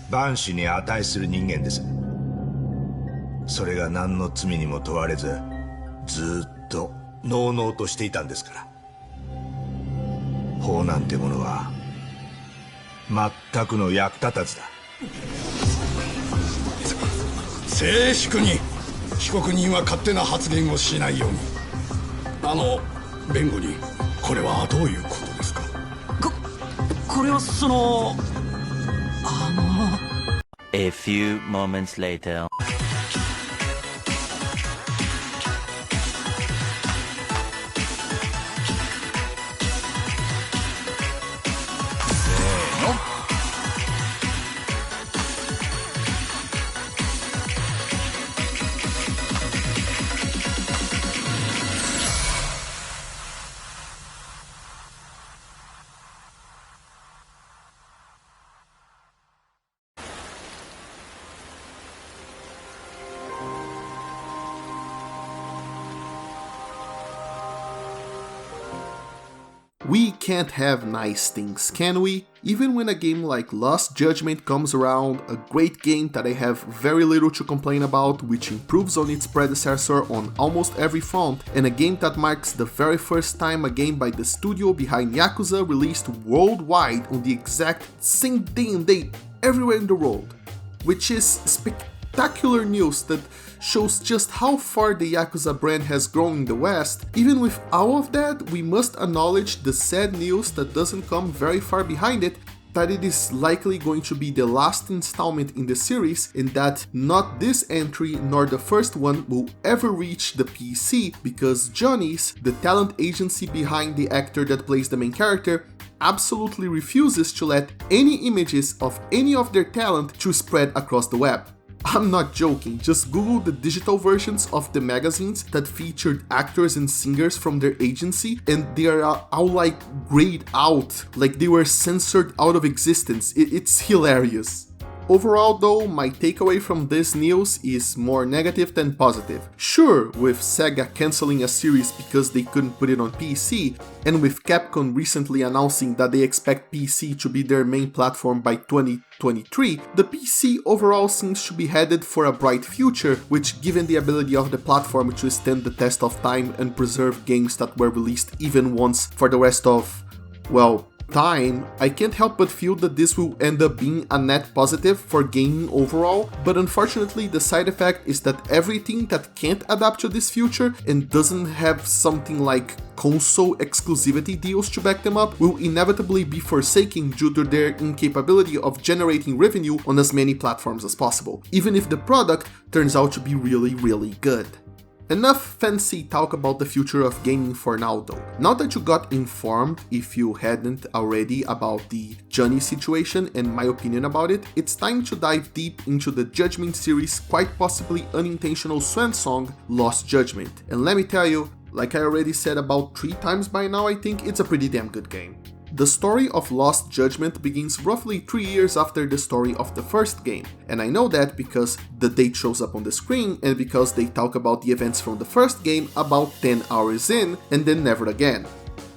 万死に値する人間です。それが何の罪にも問われず、ずっとのうのうとしていたんですから。法なんてものは全くの役立たずだ。静粛に。被告人は勝手な発言をしないように。弁護人、これはどういうことですか？これはそのA few moments later. We can't have nice things, can we? Even when a game like Lost Judgment comes around, a great game that I have very little to complain about, which improves on its predecessor on almost every front, and a game that marks the very first time a game by the studio behind Yakuza released worldwide on the exact same day and date everywhere in the world, which is spectacular news that shows just how far the Yakuza brand has grown in the West. Even with all of that, we must acknowledge the sad news that doesn't come very far behind it, that it is likely going to be the last installment in the series, and that not this entry nor the first one will ever reach the PC, because Johnny's, the talent agency behind the actor that plays the main character, absolutely refuses to let any images of any of their talent to spread across the web. I'm not joking, just Google the digital versions of the magazines that featured actors and singers from their agency, and they are all like grayed out, like they were censored out of existence. It's hilarious. Overall though, my takeaway from this news is more negative than positive. Sure, with Sega cancelling a series because they couldn't put it on PC, and with Capcom recently announcing that they expect PC to be their main platform by 2023, the PC overall seems to be headed for a bright future, which, given the ability of the platform to stand the test of time and preserve games that were released even once for the rest of, well, time, I can't help but feel that this will end up being a net positive for gaming overall, but unfortunately the side effect is that everything that can't adapt to this future and doesn't have something like console exclusivity deals to back them up will inevitably be forsaken due to their incapability of generating revenue on as many platforms as possible, even if the product turns out to be really good. Enough fancy talk about the future of gaming for now though. Now that you got informed, if you hadn't already, about the Johnny situation and my opinion about it, it's time to dive deep into the Judgment series' quite possibly unintentional swan song, Lost Judgment. And let me tell you, like I already said about 3 times by now, I think it's a pretty damn good game. The story of Lost Judgment begins roughly 3 years after the story of the first game, and I know that because the date shows up on the screen and because they talk about the events from the first game about 10 hours in and then never again.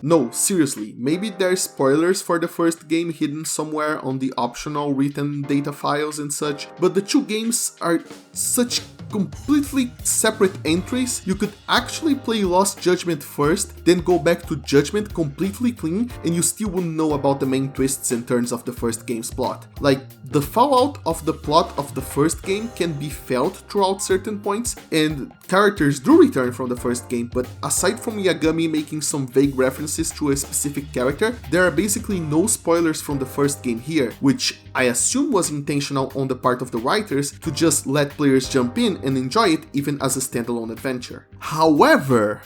No, seriously, maybe there's spoilers for the first game hidden somewhere on the optional written data files and such, but the 2 games are such completely separate entries. You could actually play Lost Judgment first, then go back to Judgment completely clean, and you still wouldn't know about the main twists and turns of the first game's plot. Like, the fallout of the plot of the first game can be felt throughout certain points, and characters do return from the first game, but aside from Yagami making some vague references to a specific character, there are basically no spoilers from the first game here, which I assume was intentional on the part of the writers to just let players jump in and enjoy it even as a standalone adventure. However,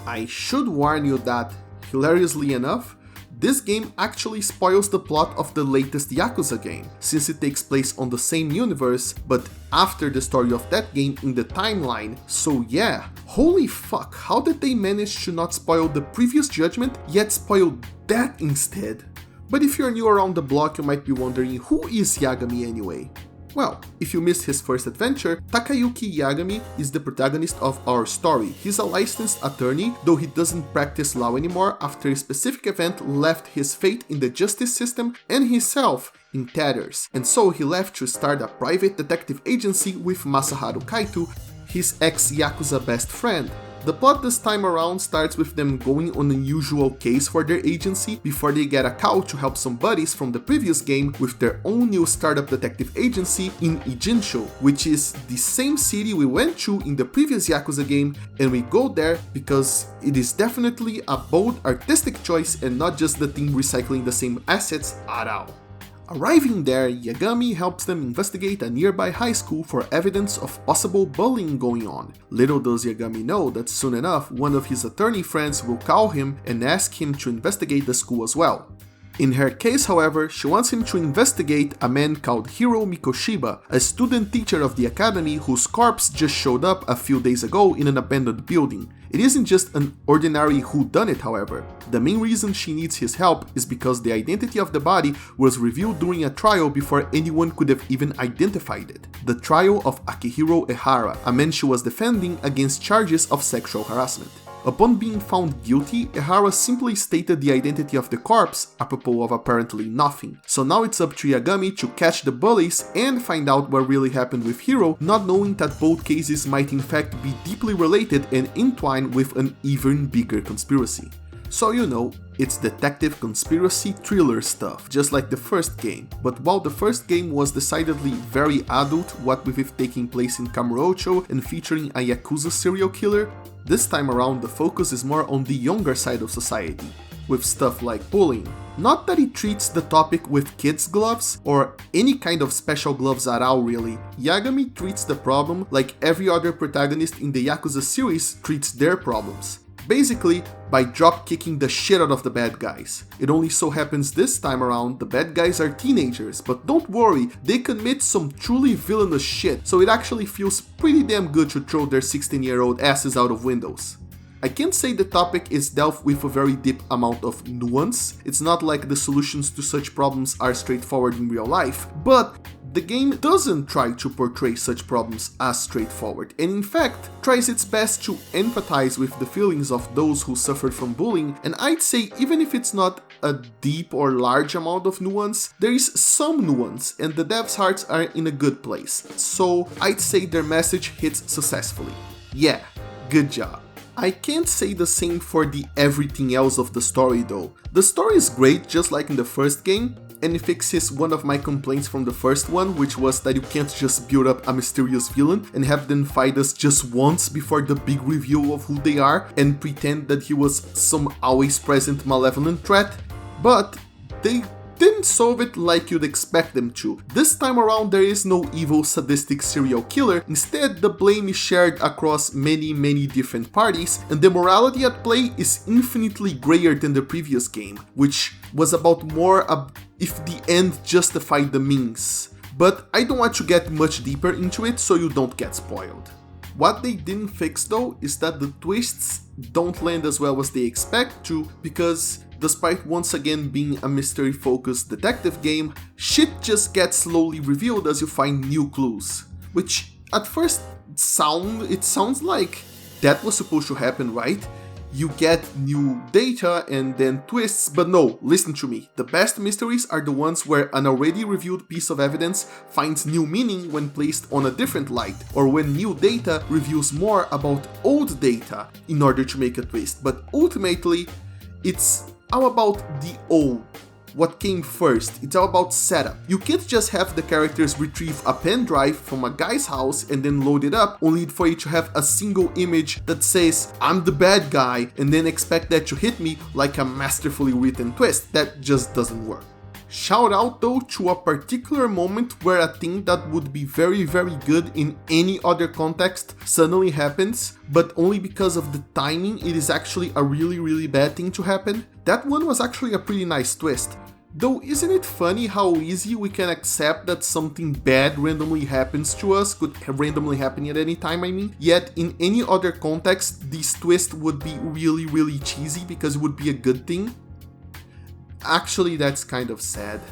I should warn you that, hilariously enough, this game actually spoils the plot of the latest Yakuza game, since it takes place on the same universe, but after the story of that game in the timeline. So yeah, holy fuck, how did they manage to not spoil the previous Judgment, yet spoil that instead? But if you're new around the block, you might be wondering, who is Yagami anyway? Well, if you missed his first adventure, Takayuki Yagami is the protagonist of our story. He's a licensed attorney, though he doesn't practice law anymore after a specific event left his fate in the justice system and himself in tatters. And so he left to start a private detective agency with Masaharu Kaito, his ex-Yakuza best friend. The plot this time around starts with them going on an unusual case for their agency before they get a call to help some buddies from the previous game with their own new startup detective agency in Ijincho, which is the same city we went to in the previous Yakuza game, and we go there because it is definitely a bold artistic choice and not just the team recycling the same assets at all. Arriving there, Yagami helps them investigate a nearby high school for evidence of possible bullying going on. Little does Yagami know that soon enough, one of his attorney friends will call him and ask him to investigate the school as well. In her case, however, she wants him to investigate a man called Hiro Mikoshiba, a student teacher of the academy whose corpse just showed up a few days ago in an abandoned building. It isn't just an ordinary whodunit, however. The main reason she needs his help is because the identity of the body was revealed during a trial before anyone could have even identified it. The trial of Akihiro Ehara, a man she was defending against charges of sexual harassment. Upon being found guilty, Ehara simply stated the identity of the corpse, apropos of apparently nothing. So now it's up to Yagami to catch the bullies and find out what really happened with Hiro, not knowing that both cases might in fact be deeply related and entwined with an even bigger conspiracy. So you know, it's detective conspiracy thriller stuff, just like the first game. But while the first game was decidedly very adult, what with it taking place in Kamurocho and featuring a Yakuza serial killer, this time around the focus is more on the younger side of society, with stuff like bullying. Not that it treats the topic with kids' gloves, or any kind of special gloves at all really. Yagami treats the problem like every other protagonist in the Yakuza series treats their problems. Basically, by drop-kicking the shit out of the bad guys. It only so happens this time around the bad guys are teenagers, but don't worry, they commit some truly villainous shit, so it actually feels pretty damn good to throw their 16-year-old asses out of windows. I can't say the topic is dealt with a very deep amount of nuance, it's not like the solutions to such problems are straightforward in real life, but the game doesn't try to portray such problems as straightforward, and in fact tries its best to empathize with the feelings of those who suffered from bullying, and I'd say even if it's not a deep or large amount of nuance, there is some nuance and the devs' hearts are in a good place, so I'd say their message hits successfully. Yeah, good job. I can't say the same for the everything else of the story though. The story is great just like in the first game, and it fixes one of my complaints from the first one, which was that you can't just build up a mysterious villain and have them fight us just once before the big reveal of who they are and pretend that he was some always present malevolent threat, but they didn't solve it like you'd expect them to. This time around there is no evil sadistic serial killer, instead the blame is shared across many different parties, and the morality at play is infinitely grayer than the previous game, which was about more if the end justified the means. But I don't want to get much deeper into it so you don't get spoiled. What they didn't fix though is that the twists don't land as well as they expect to, because despite once again being a mystery-focused detective game, shit just gets slowly revealed as you find new clues. Which at first it sounds like that was supposed to happen, right? You get new data and then twists, but no, listen to me. The best mysteries are the ones where an already revealed piece of evidence finds new meaning when placed on a different light, or when new data reveals more about old data in order to make a twist. But ultimately, it's all about the old. What came first, it's all about setup. You can't just have the characters retrieve a pen drive from a guy's house and then load it up only for it to have a single image that says I'm the bad guy and then expect that to hit me like a masterfully written twist. That just doesn't work. Shout out though to a particular moment where a thing that would be very good in any other context suddenly happens, but only because of the timing it is actually a really bad thing to happen. That one was actually a pretty nice twist. Though isn't it funny how easy we can accept that something bad randomly happens to us, could randomly happen at any time I mean, yet in any other context this twist would be really cheesy because it would be a good thing? Actually, that's kind of sad.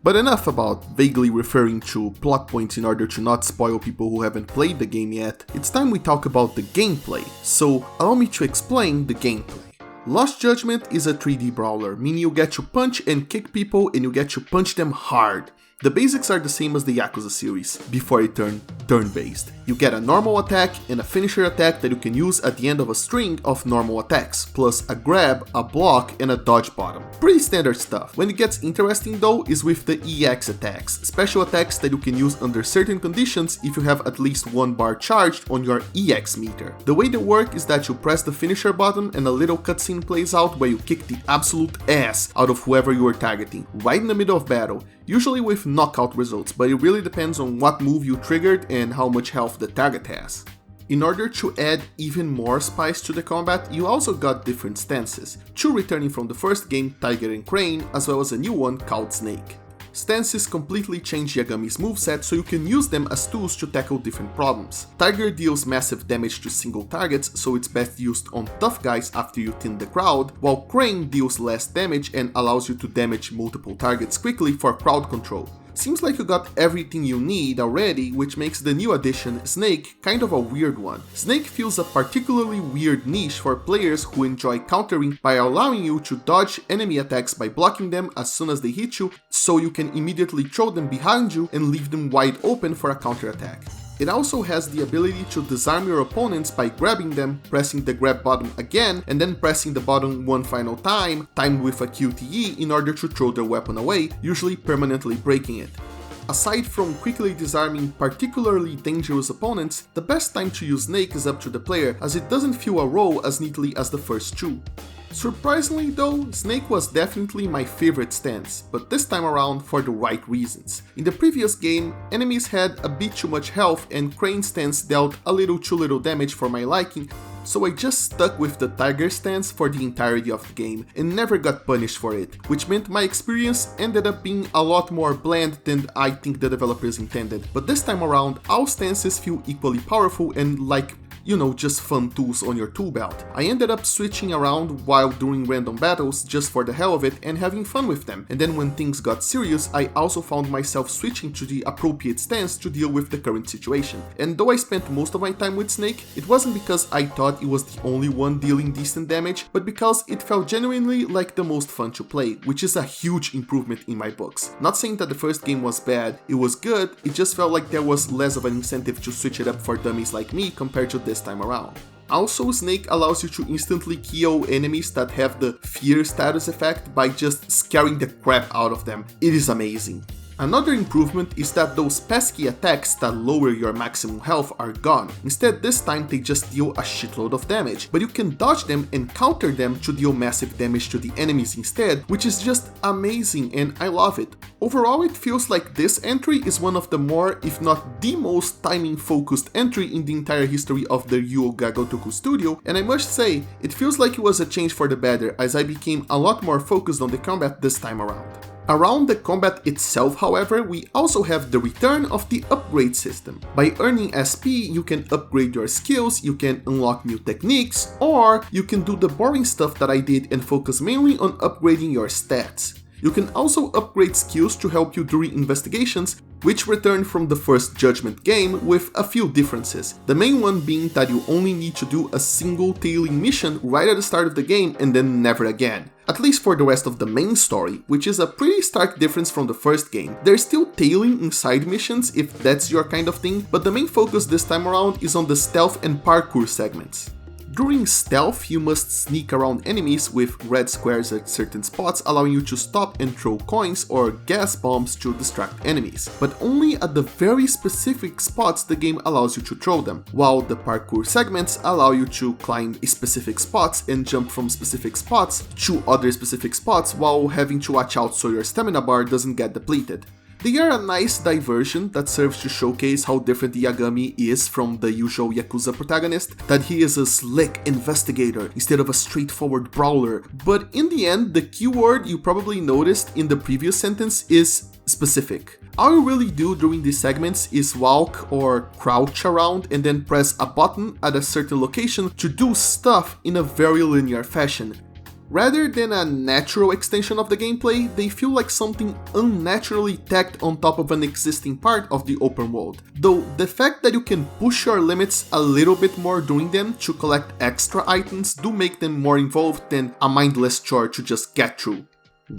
But enough about vaguely referring to plot points in order to not spoil people who haven't played the game yet. It's time we talk about the gameplay, so allow me to explain the gameplay. Lost Judgment is a 3D brawler, meaning you get to punch and kick people and you get to punch them hard. The basics are the same as the Yakuza series, before it turned turn-based. You get a normal attack and a finisher attack that you can use at the end of a string of normal attacks, plus a grab, a block, and a dodge bottom. Pretty standard stuff. When it gets interesting though is with the EX attacks, special attacks that you can use under certain conditions if you have at least one bar charged on your EX meter. The way they work is that you press the finisher button and a little cutscene plays out where you kick the absolute ass out of whoever you are targeting, right in the middle of battle, usually with knockout results, but it really depends on what move you triggered and how much health the target has. In order to add even more spice to the combat, you also got different stances, 2 returning from the first game, Tiger and Crane, as well as a new one called Snake. Stances completely change Yagami's moveset so you can use them as tools to tackle different problems. Tiger deals massive damage to single targets, so it's best used on tough guys after you thin the crowd, while Crane deals less damage and allows you to damage multiple targets quickly for crowd control. Seems like you got everything you need already, which makes the new addition, Snake, kind of a weird one. Snake fills a particularly weird niche for players who enjoy countering by allowing you to dodge enemy attacks by blocking them as soon as they hit you, so you can immediately throw them behind you and leave them wide open for a counterattack. It also has the ability to disarm your opponents by grabbing them, pressing the grab button again, and then pressing the button one final time, timed with a QTE in order to throw their weapon away, usually permanently breaking it. Aside from quickly disarming particularly dangerous opponents, the best time to use Snake is up to the player, as it doesn't fill a role as neatly as the first 2. Surprisingly though, Snake was definitely my favorite stance, but this time around for the right reasons. In the previous game, enemies had a bit too much health and Crane's stance dealt a little too little damage for my liking, so I just stuck with the Tiger stance for the entirety of the game and never got punished for it, which meant my experience ended up being a lot more bland than I think the developers intended. But this time around, all stances feel equally powerful and like, you know, just fun tools on your tool belt. I ended up switching around while doing random battles just for the hell of it and having fun with them, and then when things got serious, I also found myself switching to the appropriate stance to deal with the current situation. And though I spent most of my time with Snake, it wasn't because I thought it was the only one dealing decent damage, but because it felt genuinely like the most fun to play, which is a huge improvement in my books. Not saying that the first game was bad, it was good, it just felt like there was less of an incentive to switch it up for dummies like me compared to this time around. Also, Snake allows you to instantly KO enemies that have the fear status effect by just scaring the crap out of them. It is amazing. Another improvement is that those pesky attacks that lower your maximum health are gone. Instead, this time they just deal a shitload of damage, but you can dodge them and counter them to deal massive damage to the enemies instead, which is just amazing and I love it. Overall, it feels like this entry is one of the more, if not the most timing focused entry in the entire history of the Yu Ga Gotoku studio, and I must say, it feels like it was a change for the better as I became a lot more focused on the combat this time around. Around the combat itself, however, we also have the return of the upgrade system. By earning SP, you can upgrade your skills, you can unlock new techniques, or you can do the boring stuff that I did and focus mainly on upgrading your stats. You can also upgrade skills to help you during investigations, which return from the first Judgment game with a few differences. The main one being that you only need to do a single tailing mission right at the start of the game and then never again. At least for the rest of the main story, which is a pretty stark difference from the first game. There's still tailing in side missions if that's your kind of thing, but the main focus this time around is on the stealth and parkour segments. During stealth, you must sneak around enemies with red squares at certain spots, allowing you to stop and throw coins or gas bombs to distract enemies, but only at the very specific spots the game allows you to throw them, while the parkour segments allow you to climb specific spots and jump from specific spots to other specific spots while having to watch out so your stamina bar doesn't get depleted. They are a nice diversion that serves to showcase how different Yagami is from the usual Yakuza protagonist, that he is a slick investigator instead of a straightforward brawler, but in the end, the keyword you probably noticed in the previous sentence is specific. All you really do during these segments is walk or crouch around and then press a button at a certain location to do stuff in a very linear fashion. Rather than a natural extension of the gameplay, they feel like something unnaturally tacked on top of an existing part of the open world. Though the fact that you can push your limits a little bit more doing them to collect extra items do make them more involved than a mindless chore to just get through.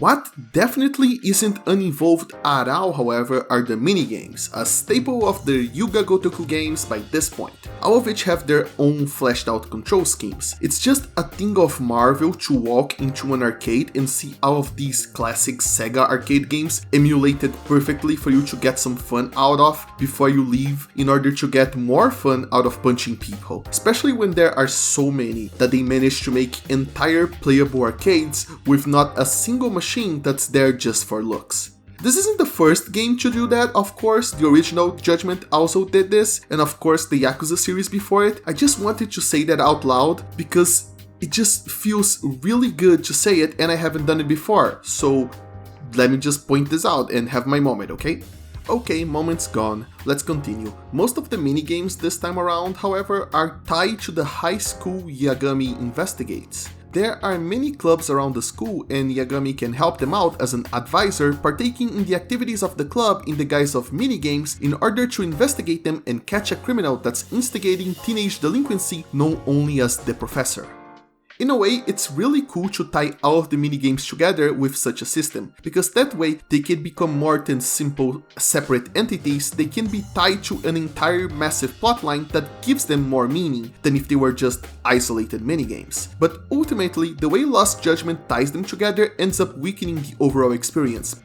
What definitely isn't uninvolved at all, however, are the minigames, a staple of the Yuga Gotoku games by this point, all of which have their own fleshed out control schemes. It's just a thing of marvel to walk into an arcade and see all of these classic Sega arcade games emulated perfectly for you to get some fun out of before you leave in order to get more fun out of punching people, especially when there are so many that they manage to make entire playable arcades with not a single machine that's there just for looks. This isn't the first game to do that, of course, the original Judgment also did this, and of course the Yakuza series before it. I just wanted to say that out loud because it just feels really good to say it and I haven't done it before, so let me just point this out and have my moment, okay? Okay, moment's gone, let's continue. Most of the minigames this time around, however, are tied to the high school Yagami investigates. There are many clubs around the school and Yagami can help them out as an advisor, partaking in the activities of the club in the guise of minigames in order to investigate them and catch a criminal that's instigating teenage delinquency known only as the Professor. In a way, it's really cool to tie all of the minigames together with such a system, because that way they can become more than simple separate entities, they can be tied to an entire massive plotline that gives them more meaning than if they were just isolated minigames. But ultimately, the way Lost Judgment ties them together ends up weakening the overall experience.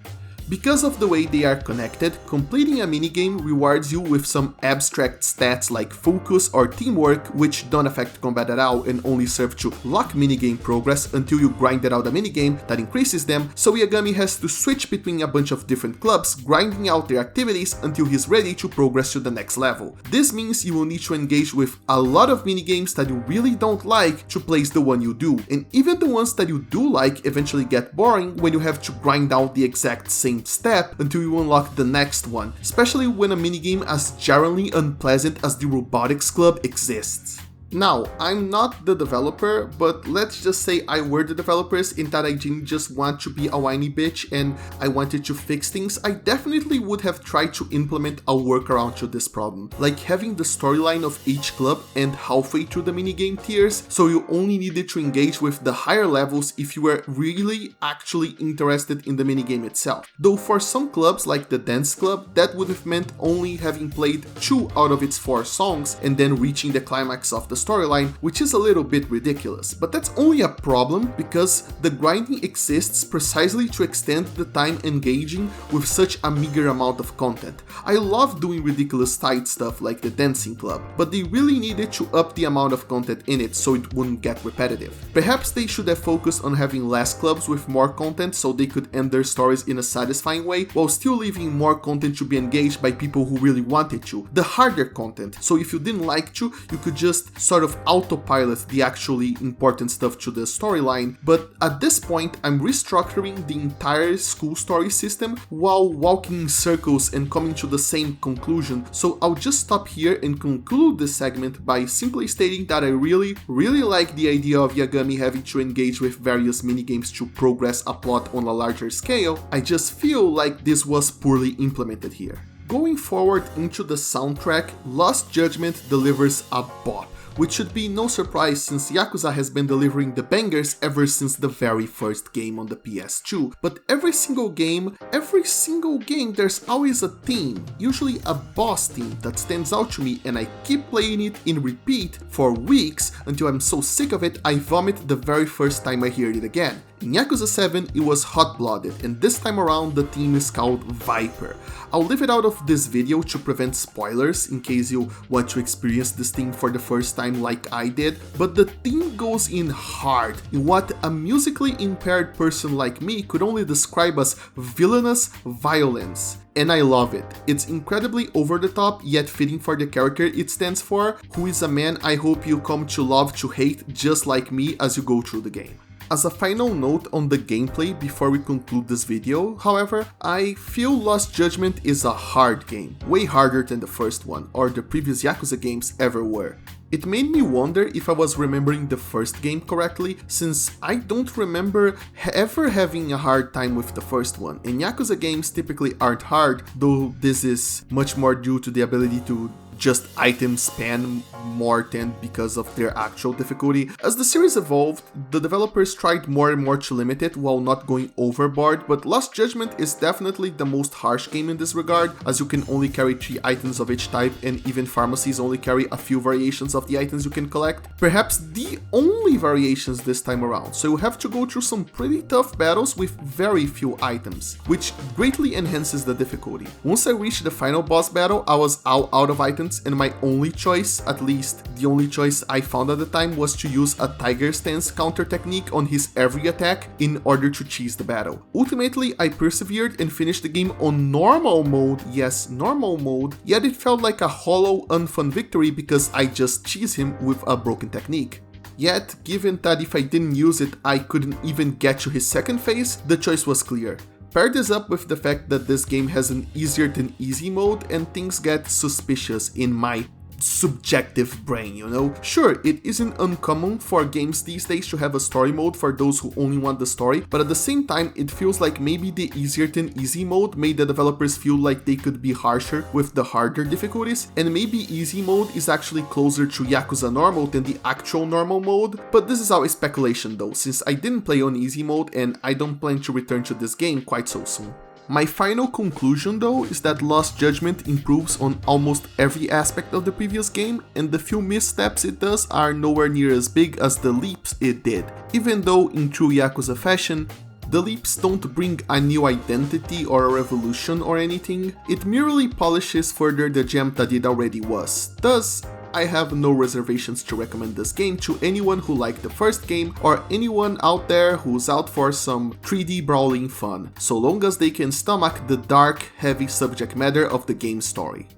Because of the way they are connected, completing a minigame rewards you with some abstract stats like focus or teamwork, which don't affect combat at all and only serve to lock minigame progress until you grind out a minigame that increases them, so Yagami has to switch between a bunch of different clubs, grinding out their activities until he's ready to progress to the next level. This means you will need to engage with a lot of minigames that you really don't like to place the one you do, and even the ones that you do like eventually get boring when you have to grind out the exact same step until you unlock the next one, especially when a minigame as jarringly unpleasant as the Robotics Club exists. Now, I'm not the developer, but let's just say I were the developers in that I didn't just want to be a whiny bitch and I wanted to fix things. I definitely would have tried to implement a workaround to this problem, like having the storyline of each club end halfway through the minigame tiers, so you only needed to engage with the higher levels if you were really actually interested in the minigame itself. Though for some clubs like the Dance Club, that would have meant only having played 2 out of its 4 songs and then reaching the climax of the storyline, which is a little bit ridiculous, but that's only a problem because the grinding exists precisely to extend the time engaging with such a meager amount of content. I love doing ridiculous tight stuff like the Dancing Club, but they really needed to up the amount of content in it so it wouldn't get repetitive. Perhaps they should have focused on having less clubs with more content so they could end their stories in a satisfying way while still leaving more content to be engaged by people who really wanted to. The harder content, so if you didn't like to, you could just sort of autopilot the actually important stuff to the storyline, but at this point I'm restructuring the entire school story system while walking in circles and coming to the same conclusion, so I'll just stop here and conclude this segment by simply stating that I really like the idea of Yagami having to engage with various minigames to progress a plot on a larger scale. I just feel like this was poorly implemented here. Going forward into the soundtrack, Lost Judgment delivers a bop, which should be no surprise since Yakuza has been delivering the bangers ever since the very first game on the PS2. But every single game, there's always a theme, usually a boss theme that stands out to me, and I keep playing it in repeat for weeks until I'm so sick of it I vomit the very first time I hear it again. In Yakuza 7 it was Hot-Blooded, and this time around the theme is called Viper. I'll leave it out of this video to prevent spoilers in case you want to experience this theme for the first time like I did, but the theme goes in hard in what a musically impaired person like me could only describe as villainous violence. And I love it. It's incredibly over the top yet fitting for the character it stands for, who is a man I hope you come to love to hate just like me as you go through the game. As a final note on the gameplay before we conclude this video, however, I feel Lost Judgment is a hard game, way harder than the first one or the previous Yakuza games ever were. It made me wonder if I was remembering the first game correctly, since I don't remember ever having a hard time with the first one, and Yakuza games typically aren't hard, though this is much more due to the ability to just item spam more than because of their actual difficulty. As the series evolved, the developers tried more and more to limit it while not going overboard, but Lost Judgment is definitely the most harsh game in this regard, as you can only carry 3 items of each type, and even pharmacies only carry a few variations of the items you can collect. Perhaps the only variations this time around, so you have to go through some pretty tough battles with very few items, which greatly enhances the difficulty. Once I reached the final boss battle, I was out of items, and my only choice, at least the only choice I found at the time, was to use a tiger stance counter technique on his every attack in order to cheese the battle. Ultimately, I persevered and finished the game on normal mode, yes, normal mode, yet it felt like a hollow, unfun victory because I just cheesed him with a broken technique. Yet, given that if I didn't use it, I couldn't even get to his second phase, the choice was clear. Pair this up with the fact that this game has an easier than easy mode and things get suspicious in my subjective brain, you know? Sure, it isn't uncommon for games these days to have a story mode for those who only want the story, but at the same time, it feels like maybe the easier than easy mode made the developers feel like they could be harsher with the harder difficulties, and maybe easy mode is actually closer to Yakuza normal than the actual normal mode, but this is our speculation though, since I didn't play on easy mode and I don't plan to return to this game quite so soon. My final conclusion though is that Lost Judgment improves on almost every aspect of the previous game, and the few missteps it does are nowhere near as big as the leaps it did. Even though in true Yakuza fashion, the leaps don't bring a new identity or a revolution or anything, it merely polishes further the gem that it already was. Thus, I have no reservations to recommend this game to anyone who liked the first game or anyone out there who's out for some 3D brawling fun, so long as they can stomach the dark, heavy subject matter of the game's story.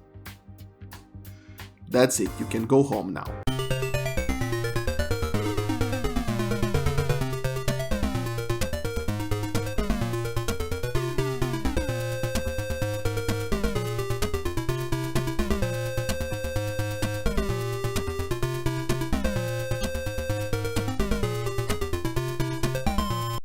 That's it, you can go home now.